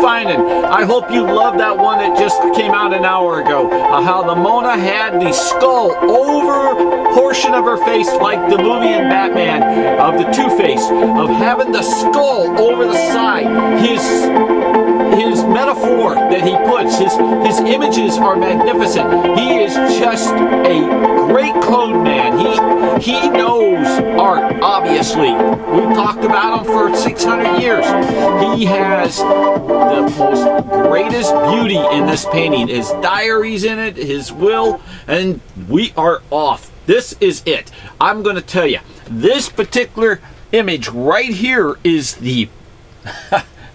finding? I hope you loved that one that just came out an hour ago. How the Mona had the skull over portion of her face, like the movie in Batman of the Two-Face, of having the skull over the side. His metaphor that he puts, his images are magnificent. He is just a great code man. He knows art, obviously. We've talked about him for 600 years. He has the most greatest beauty in this painting. His diaries in it, his will, and we are off. This is it. I'm going to tell you, this particular image right here is the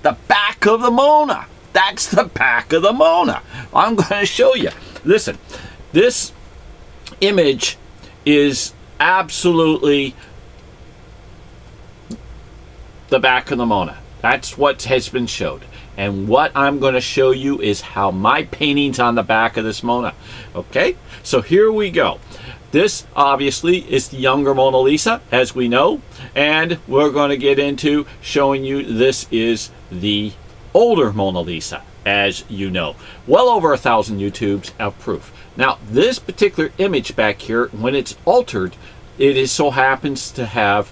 the back of the Mona. That's the back of the Mona. I'm going to show you. Listen, this image is absolutely the back of the Mona. That's what has been showed. And what I'm going to show you is how my painting's on the back of this Mona. Okay? So here we go. This obviously is the younger Mona Lisa, as we know, and we're going to get into showing you this is the older Mona Lisa, as you know. Well over 1,000 YouTubes of proof. Now, this particular image back here, when it's altered, it so happens to have,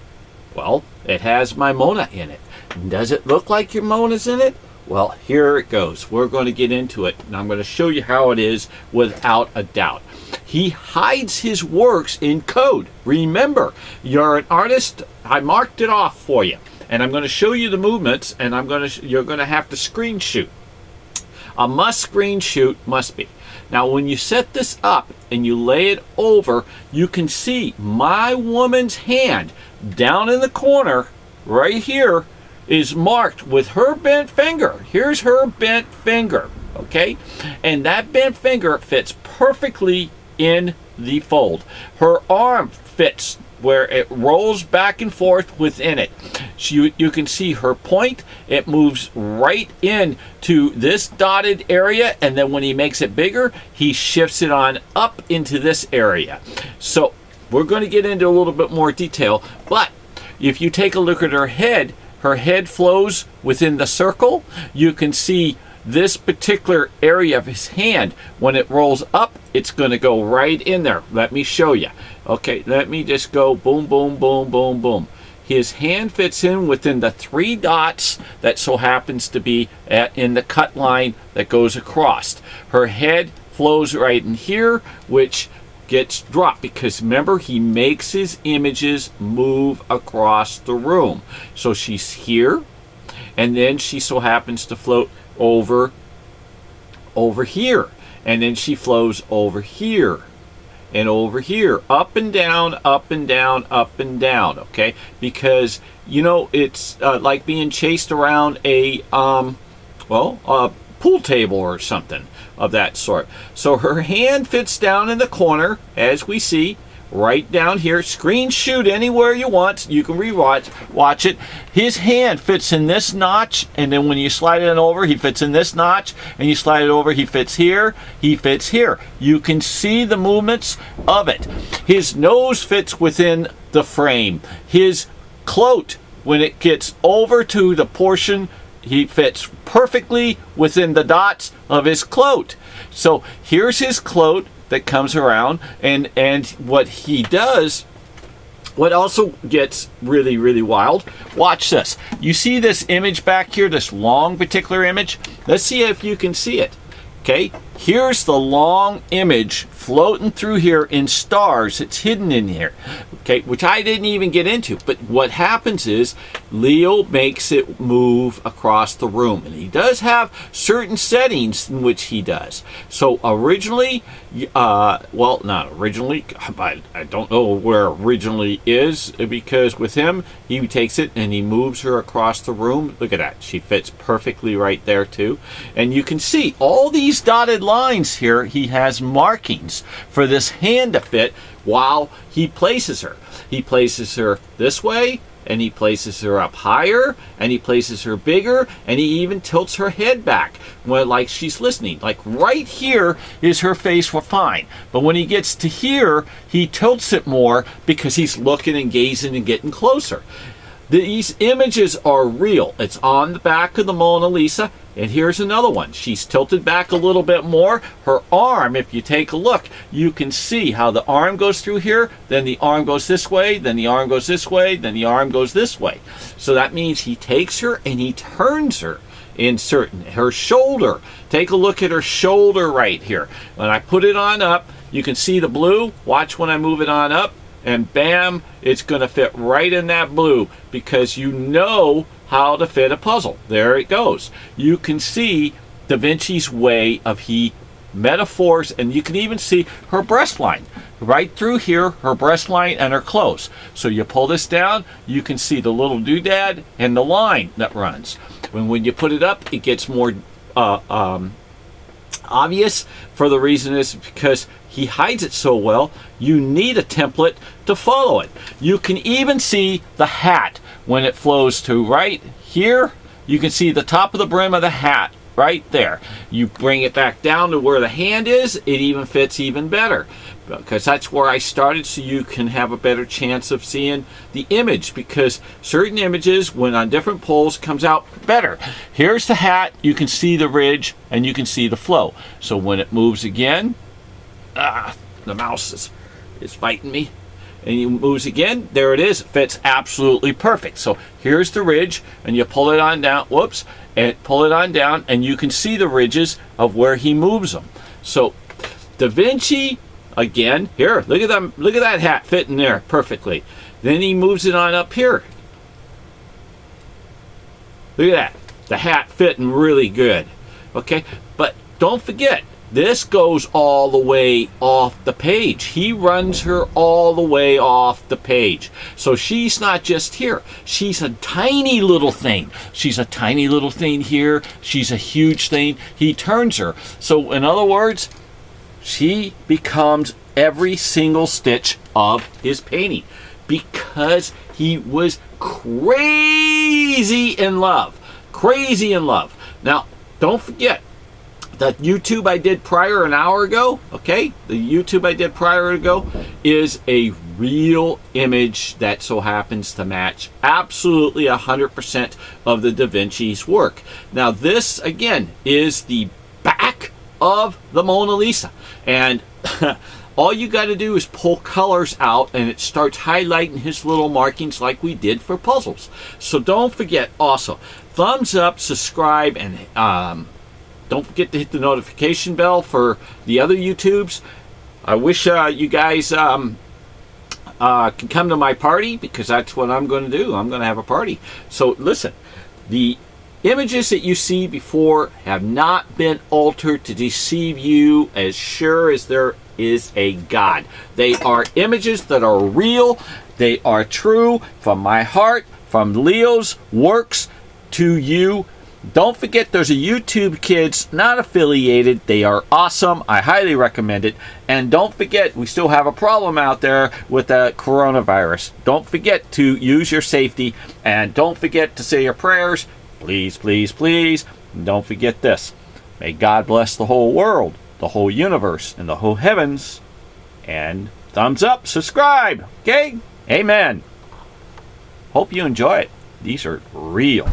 well, it has my Mona in it. Does it look like your Mona's in it? Well, here it goes. We're going to get into it, and I'm going to show you how it is without a doubt. He hides his works in code. Remember, you're an artist. I marked it off for you, and I'm going to show you the movements, and you're going to have to screenshot. A must screenshot must be. Now, when you set this up and you lay it over, you can see my woman's hand down in the corner right here is marked with her bent finger. Here's her bent finger, okay? And that bent finger fits perfectly in the fold. Her arm fits where it rolls back and forth within it. So you can see her point. It moves right into this dotted area, and then when he makes it bigger, he shifts it on up into this area. So we're going to get into a little bit more detail, but if you take a look at her head flows within the circle. You can see this particular area of his hand, when it rolls up, it's going to go right in there. Let me show you. Okay, let me just go boom, boom, boom, boom, boom. His hand fits in within the 3 dots that so happens to be in the cut line that goes across. Her head flows right in here, which gets dropped because remember, he makes his images move across the room. So she's here, and then she so happens to float over here, and then she flows over here and over here, up and down, up and down, up and down. Okay, because you know it's like being chased around a pool table or something of that sort. So her hand fits down in the corner, as we see right down here. Screenshot anywhere you want. You can watch it. His hand fits in this notch, and then when you slide it over, he fits in this notch, and you slide it over, he fits here, he fits here. You can see the movements of it. His nose fits within the frame. His cloak, when it gets over to the portion, he fits perfectly within the dots of his cloak. So here's his cloak that comes around, and what he does, what also gets really, really wild, watch this. You see this image back here, this long particular image? Let's see if you can see it. Okay, here's the long image floating through here in stars. It's hidden in here, okay, which I didn't even get into. But what happens is Leo makes it move across the room, and he does have certain settings in which he does. So originally, well, not originally, I don't know where originally is, because with him, he takes it and he moves her across the room. Look at that. She fits perfectly right there too. And you can see all these dotted lines here. He has markings for this hand to fit while he places her. He places her this way, and he places her up higher, and he places her bigger, and he even tilts her head back, like she's listening. Like right here is her face fine, but when he gets to here, he tilts it more because he's looking and gazing and getting closer. These images are real. It's on the back of the Mona Lisa. And here's another one. She's tilted back a little bit more. Her arm, if you take a look, you can see how the arm goes through here, then the arm goes this way, then the arm goes this way, then the arm goes this way. So that means he takes her and he turns her. Her shoulder. Take a look at her shoulder right here. When I put it on up, you can see the blue. Watch when I move it on up. And bam, it's going to fit right in that blue because you know how to fit a puzzle. There it goes. You can see Da Vinci's way of he metaphors, and you can even see her breast line. Right through here, her breast line and her clothes. So you pull this down, you can see the little doodad and the line that runs. When you put it up, it gets more obvious. For the reason is because he hides it so well, you need a template to follow it. You can even see the hat when it flows to right here. You can see the top of the brim of the hat right there. You bring it back down to where the hand is, it even fits even better. Because that's where I started, so you can have a better chance of seeing the image, because certain images when on different poles comes out better. Here's the hat, you can see the ridge and you can see the flow. So when it moves again, the mouse is fighting me, and it moves again, there it is, it fits absolutely perfect. So here's the ridge and you pull it on down, whoops, and pull it on down and you can see the ridges of where he moves them. So Da Vinci, again, here, look at that hat fitting there perfectly. Then he moves it on up here. Look at that, the hat fitting really good. Okay, but don't forget, this goes all the way off the page. He runs her all the way off the page. So she's not just here. She's a tiny little thing. She's a tiny little thing here. She's a huge thing. He turns her. So in other words, she becomes every single stitch of his painting because he was crazy in love. Crazy in love. Now, don't forget, that YouTube I did prior an hour ago, okay? The YouTube I did prior ago is a real image that so happens to match absolutely 100% of the Da Vinci's work. Now this, again, is the back of the Mona Lisa. And all you got to do is pull colors out and it starts highlighting his little markings like we did for puzzles. So don't forget also, thumbs up, subscribe, and don't forget to hit the notification bell for the other YouTubes. I wish you guys can come to my party, because that's what I'm going to do. I'm going to have a party. So listen, the images that you see before have not been altered to deceive you, as sure as there is a God. They are images that are real. They are true from my heart, from Leo's works to you. Don't forget, there's a YouTube Kids, not affiliated. They are awesome. I highly recommend it. And don't forget, we still have a problem out there with the coronavirus. Don't forget to use your safety. And don't forget to say your prayers. Please, please, please. And don't forget this. May God bless the whole world, the whole universe, and the whole heavens. And thumbs up, subscribe. Okay? Amen. Hope you enjoy it. These are real.